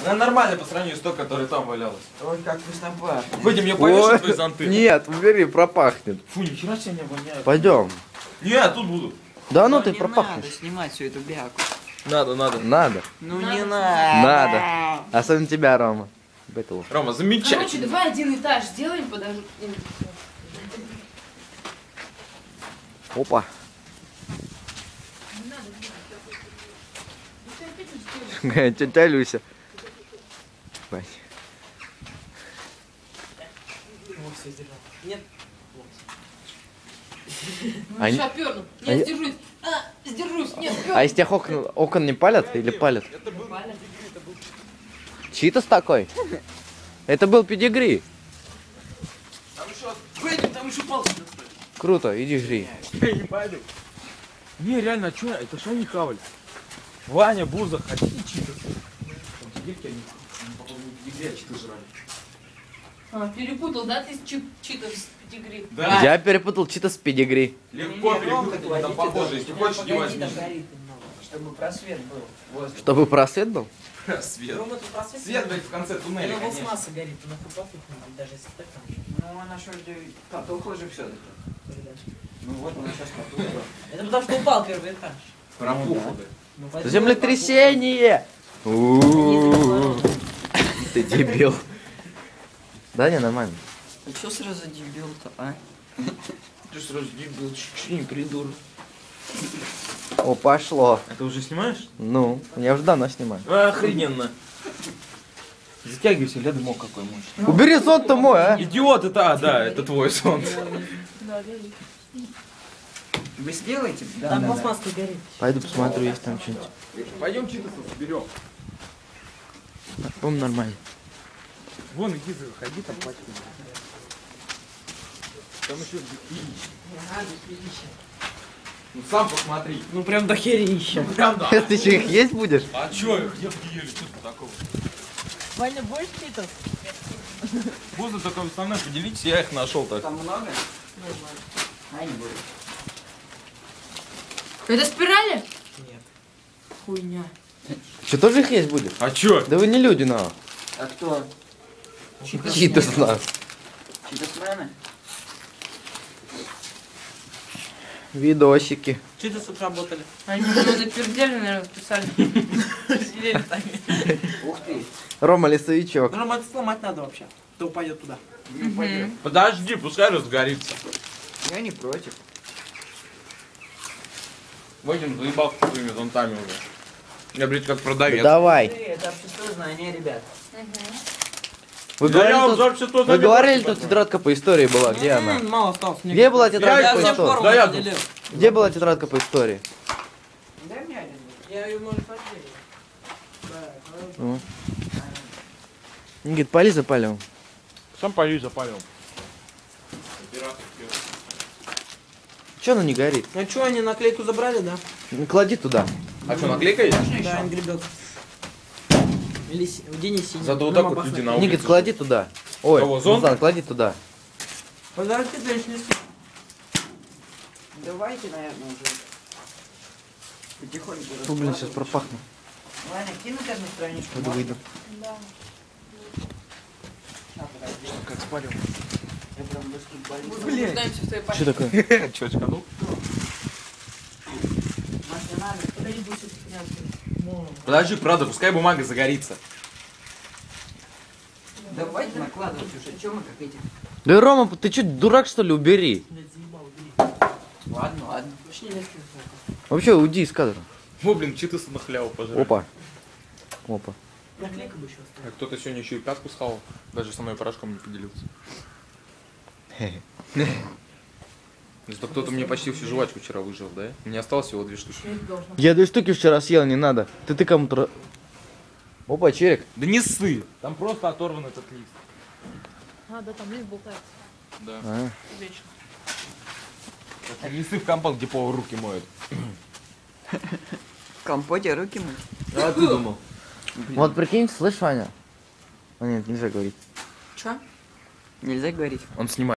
Она нормально по сравнению с той, которая там валялась. Ой, как вкусно пахнет. Пойдем, я повешу твои зонты. Нет, убери, пропахнет. Фу, нихера себе не воняет. Пойдем. Не, тут буду. Да ну ты не пропахнешь. надо снимать всю эту бяку. Надо. Надо. Ну не надо. Надо. Особенно тебя, Рома. Бэтл. Рома, Короче, замечательно. давай один этаж сделаем, подожди. Опа. Тетя Люся. Бать. Нет. Они- Сейчас перну. они- Нет, сдержусь. Сдержусь. Нет, перну. А из тех окон не палят или палят? Читос такой? Это был педигри. Там еще, выйдем, там еще палки достали. Круто, иди жри. Я не пойду. Не, реально, а что, это что они хавали? Ваня, Буза, хотите читаться? Там теперь они по поводу педигри, а читы жрали. Перепутал, да, ты читов с пятигри? Да. Я перепутал читос с педигри. Легко перепутать, там похоже, если хочешь, не возьми. Чтобы просвет был. Возле. Чтобы просвет был? Свет. Рома, тут просвет. Свет, блядь, в конце туннеля, Ну, конечно. пластмасса горит, ты нахуй попытный, даже если так там. Ну, она что, потухла же все-таки. Ну вот, она сейчас потухла. Это потому что упал первый этаж. Пропухло, блядь. Ну, поэтому Землетрясение! У-у-у. Ты дебил. Да, не, нормально. А что сразу дебил-то, а? Ты сразу дебил, чуть не придурок. О, пошло. А ты уже снимаешь? Ну, я уже давно снимаю. Охрененно. Затягивайся, гляды мог какой мощный. Убери зонт-то мой, а? Идиот, это, да, это твой сон. Вы сделаете? Да, Там пластмасска горит. Пойду посмотрю, есть там что-нибудь. Пойдем читаться соберем. По-моему, нормально. Вон, иди, заходи, там пачка. Там еще бикини. Ну сам посмотри. Ну прям до херища. Прям да. Ты что, их есть будешь? А чё, где ели, что тут такого? Ваня, больше читов? Буза такой основной, поделитесь, я их нашел так. Там много? А, не будет. Это спирали? Нет. Хуйня. Что, тоже их есть будешь? А чё? Да вы не люди, на. А кто? Читос на. Читосмены? Видосики. Читосы сработали. Они запердели, наверное, писали. Сидели сами. Ух ты. Рома лесовичок. Ну, Рома, это сломать надо вообще. То упадет туда. Не упадет. Подожди, пускай разгорится. Я не против. Вадим заебал своими зонтами уже. Я, блядь, как продавец. Давай. Это общество знания, ребят. Вы Да я говорили, уже вообще тут, вы говорили, тут тетрадка по истории была. Где она? Мало осталось. мне Где была кажется. тетрадка Я по всем истории? форму Да я поделил. Где была тетрадка по истории? Дай мне один. Я ее, может, поделил. Ну. Говорит, пали запалил. Сам пали запалил. Че она не горит? Ну что, они наклейку забрали, да? Ну, клади туда. А что, наклейка есть? Да, Angry Birds. Или Денис синий. Зато вот Ну, так вот Мабаха. люди на Никит, улице. клади туда. Ой, Кого, зонт? Руслан, клади туда. Подожди, Денис, неси. Давайте, наверное, уже. Потихоньку. Фу, блин, сейчас пропахну. Ваня, кинуть одну страничку. Пойду можно? выйду. А, подожди. Как спалил. Я прям баскетболист. Нуждаемся в твоей памяти. Что такое? Чё, очканул? Машинами. Подожди, будет все-таки. Подожди, правда, пускай бумага загорится. Давайте накладывать уже. Че мы как эти? Да, Рома, ты что, дурак, что ли? Убери. Блядь, заебал, убери. Ладно, ладно. Вообще не лезь в Вообще, уйди из кадра. О, блин, читасы на халяву пожрали. Опа. Опа. наклейка бы еще осталась. А кто-то сегодня еще и пятку схавал. Даже со мной порошком не поделился. Зато кто-то мне почти всю жвачку вчера выжил, да? Мне осталось всего 2 штуки. Я 2 штуки вчера съел, не надо. Ты кому-то... Опа, черик. Да не ссы! Там просто оторван этот лист. А, да, там лист болтается. Да. А. Вечно. Это не ссы в компот, где повар руки моет. В компоте руки мы. А ты думал? Вот прикинь, слышь, Ваня? А нет, нельзя говорить. Че? Нельзя говорить. Он снимает.